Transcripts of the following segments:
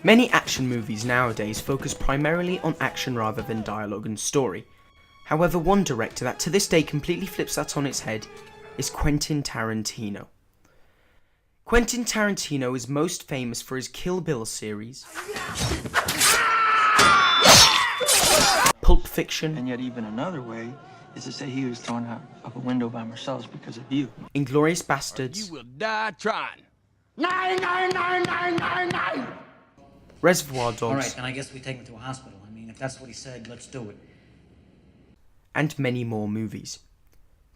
Many action movies nowadays focus primarily on action rather than dialogue and story. However, one director that to this day completely flips that on its head is Quentin Tarantino. Quentin Tarantino is most famous for his Kill Bill series, Pulp Fiction, and yet even another way is to say he was thrown out of a window by Marcellus because of you. Inglorious Basterds, You will die trying. Reservoir Dogs, All right, then I guess we take him to a hospital. I mean, if that's what he said, let's do it. and many more movies.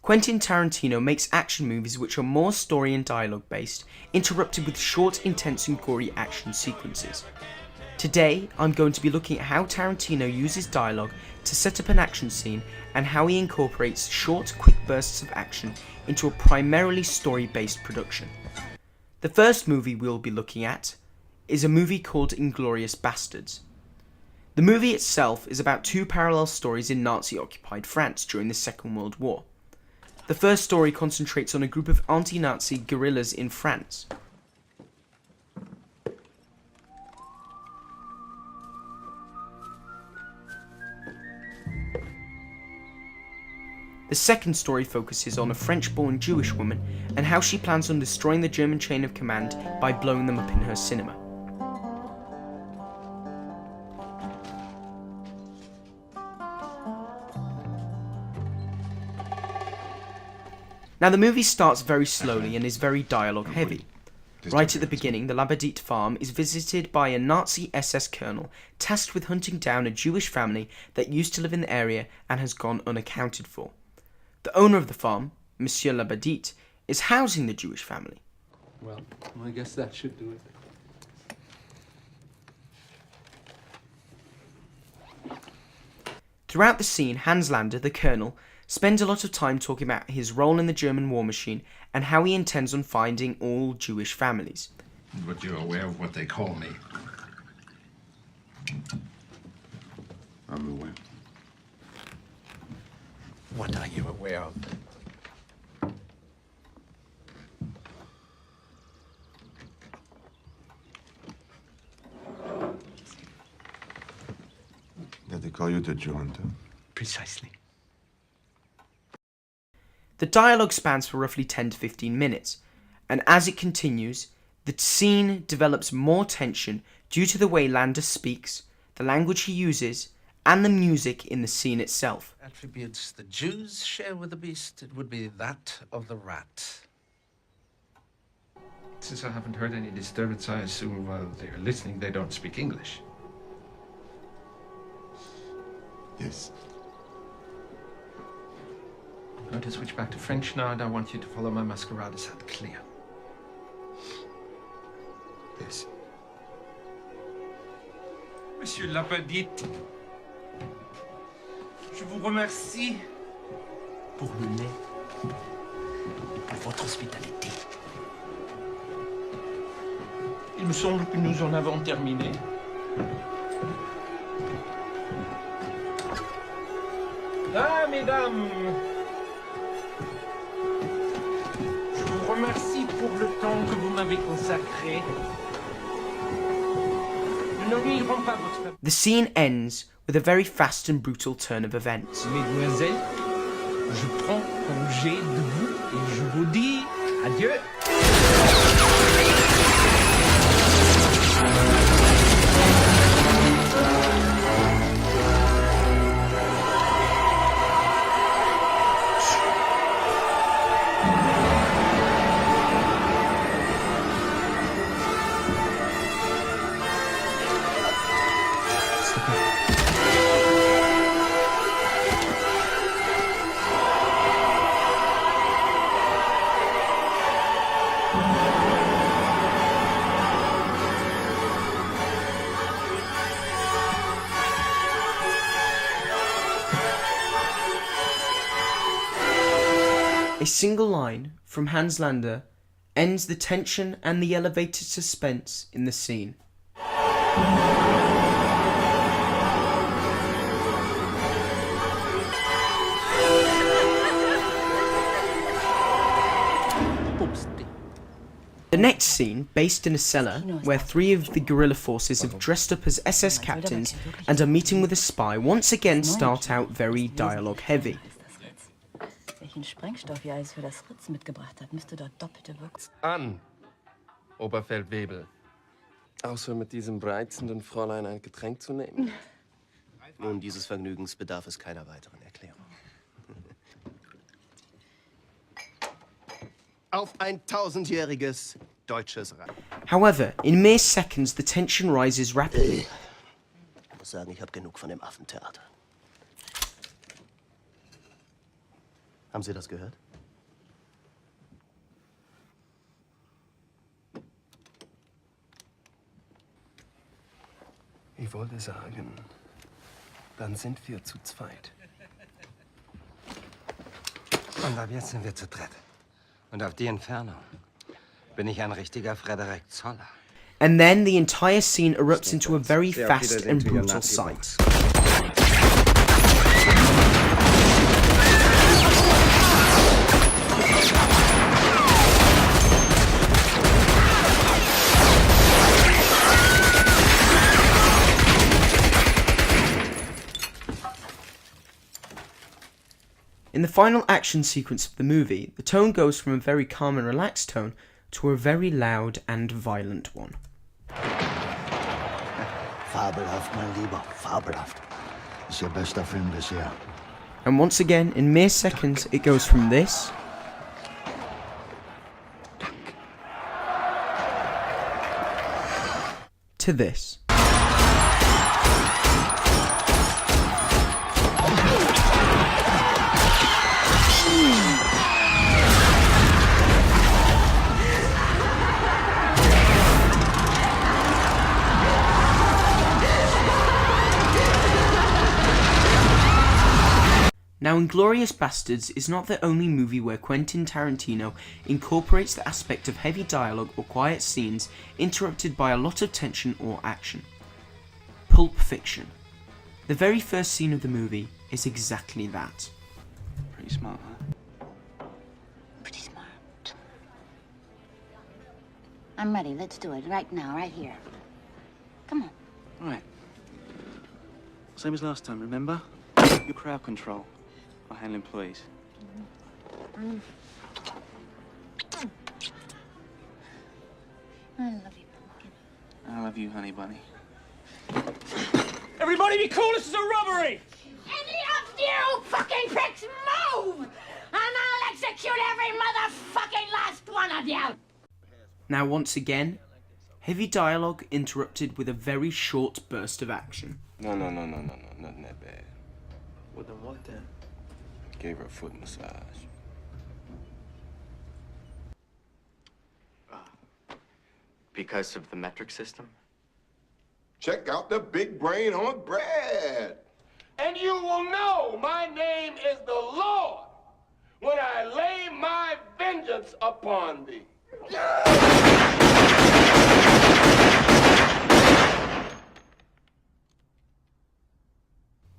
Quentin Tarantino makes action movies which are more story and dialogue based, interrupted with short, intense and gory action sequences. Today, I'm going to be looking at how Tarantino uses dialogue to set up an action scene and how he incorporates short, quick bursts of action into a primarily story-based production. The first movie we'll be looking at is a movie called Inglorious Basterds. The movie itself is about two parallel stories in Nazi-occupied France during the Second World War. The first story concentrates on a group of anti-Nazi guerrillas in France. The second story focuses on a French-born Jewish woman and how she plans on destroying the German chain of command by blowing them up in her cinema. Now the movie starts very slowly and is very dialogue heavy. Right at the beginning, the Labadite farm is visited by a Nazi SS colonel tasked with hunting down a Jewish family that used to live in the area and has gone unaccounted for. The owner of the farm, Monsieur Labadite, is housing the Jewish family. Well, I guess that should do it. Throughout the scene, Hans Lander, the colonel, spends a lot of time talking about his role in the German war machine and how he intends on finding all Jewish families. But you're aware of what they call me. I'm aware. What are you aware of? That they call you the Jew hunter? Precisely. The dialogue spans for roughly 10 to 15 minutes, and as it continues, the scene develops more tension due to the way Lander speaks, the language he uses, and the music in the scene itself. Attributes the Jews share with the beast, it would be that of the rat. Since I haven't heard any disturbance, I assume while they're listening, they don't speak English. Yes. I'm going to switch back to French now, and I want you to follow my masquerade set clear. Yes. Monsieur Lapadite, je vous remercie Pour le lait et pour votre hospitalité. Il me semble que nous en avons terminé. Ah, mesdames, je vous remercie pour le temps que vous m'avez consacré. Nous n'ennuierons pas votre... The scene ends with a very fast and brutal turn of events. Mesdemoiselles, je prends congé de vous et je vous dis adieu. A single line from Hans Lander ends the tension and the elevated suspense in the scene. The next scene, based in a cellar, where 3 of the guerrilla forces have dressed up as SS captains and are meeting with a spy, once again start out very dialogue heavy. An, Oberfeldwebel. Auch so mit diesem reizenden Fräulein ein Getränk zu nehmen? Nun, dieses Vergnügens bedarf es keiner weiteren Erklärung. Auf ein 1000-jähriges deutsches Reich. However, in mere seconds the tension rises rapidly. Ich muss sagen, ich habe genug von dem Affentheater. Haben Sie das gehört? Ich wollte sagen, dann sind wir zu zweit. Und ab jetzt sind wir zu dritt. Und auf die Entfernung bin ich ein richtiger Frederik Zoller. And then the entire scene erupts into a very fast and brutal sight. In the final action sequence of the movie, the tone goes from a very calm and relaxed tone to a very loud and violent one. Fabelhaft, mein Lieber, fabelhaft. Ist Ihr bester Film bisher. And once again, in mere seconds, it goes from this to this. Now, Inglorious Basterds is not the only movie where Quentin Tarantino incorporates the aspect of heavy dialogue or quiet scenes interrupted by a lot of tension or action. Pulp Fiction. The very first scene of the movie is exactly that. Pretty smart, huh? Pretty smart. I'm ready. Let's do it. Right now, right here. Come on. All right. Same as last time, remember? Your crowd control. I'll handle employees. I love you, pumpkin. I love you, honey bunny. Everybody be cool, this is a robbery! Any of you fucking pricks move! And I'll execute every motherfucking last one of you! Now, once again, heavy dialogue interrupted with a very short burst of action. No, nothing that bad. Well, then what then? Gave her a foot massage. Because of the metric system? Check out the big brain on Brad. And you will know my name is the Lord when I lay my vengeance upon thee.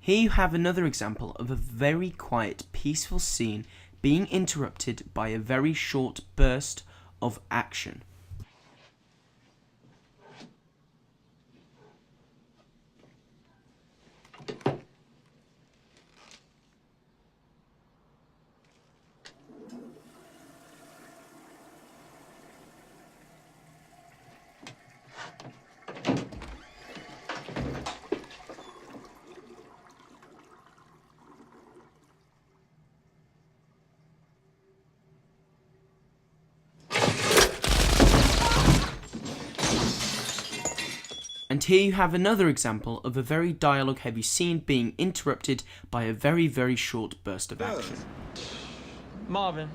Here you have another example of a very quiet, peaceful scene being interrupted by a very short burst of action. And here you have another example of a very dialogue-heavy scene being interrupted by a very, very short burst of action. Marvin,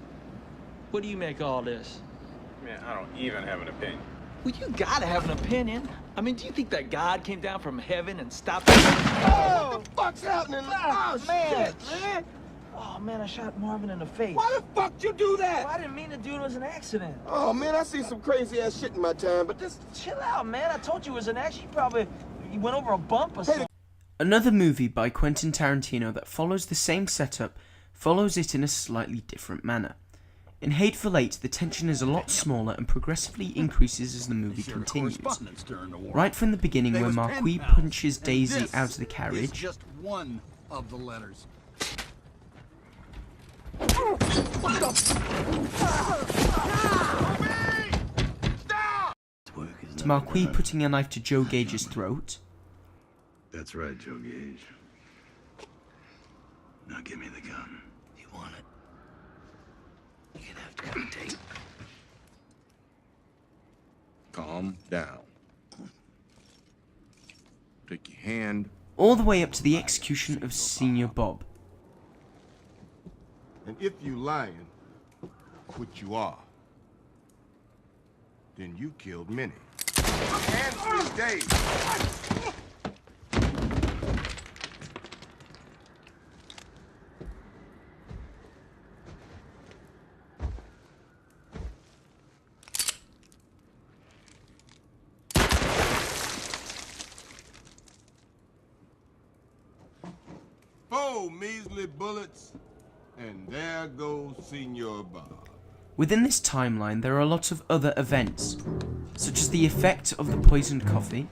what do you make of all this? Man, I don't even have an opinion. Well, you gotta have an opinion. I mean, do you think that God came down from heaven and stopped you? Oh, what the fuck's happening? Oh, man. Shit, man. Oh, man, I shot Marvin in the face. Why the fuck you do that? Well, I didn't mean to do it. It was an accident. Oh, man, I seen some crazy ass shit in my time, but this... Chill out, man. I told you it was an accident. You went over a bump or something. Another movie by Quentin Tarantino that follows the same setup follows it in a slightly different manner. In Hateful Eight, the tension is a lot smaller and progressively increases as the movie continues. Right from the beginning, when Marquis punches Daisy out of the carriage, just one of the letters. to Marquis putting a knife to Joe Gage's throat. That's right, Joe Gage. Now give me the gun. You want it? You're gonna have to come take. Calm down. Take your hand. All the way up to the execution of Senior Bob. And if you lying, which you are, then you killed Minnie. And 3 days. Four measly bullets, and there goes Senor Bob. Within this timeline, there are a lot of other events, such as the effect of the poisoned coffee,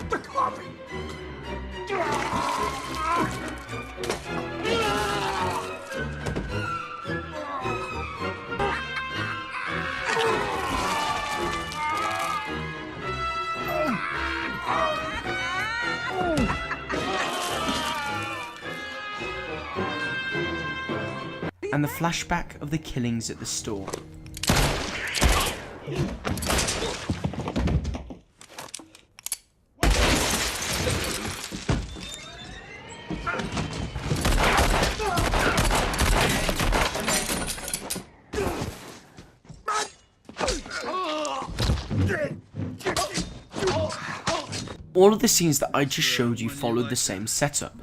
The coffee! and the flashback of the killings at the store. All of the scenes that I just showed you followed the same setup.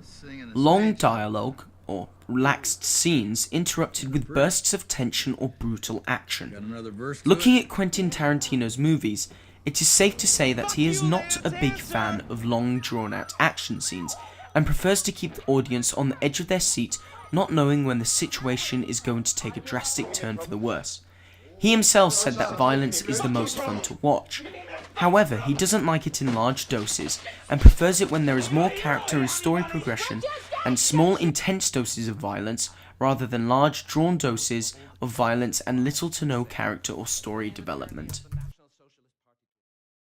Long dialogue, or relaxed scenes, interrupted with bursts of tension or brutal action. Looking at Quentin Tarantino's movies, it is safe to say that he is not a big fan of long drawn-out action scenes, and prefers to keep the audience on the edge of their seat, not knowing when the situation is going to take a drastic turn for the worse. He himself said that violence is the most fun to watch. However, he doesn't like it in large doses, and prefers it when there is more character and story progression, and small intense doses of violence, rather than large drawn doses of violence and little to no character or story development.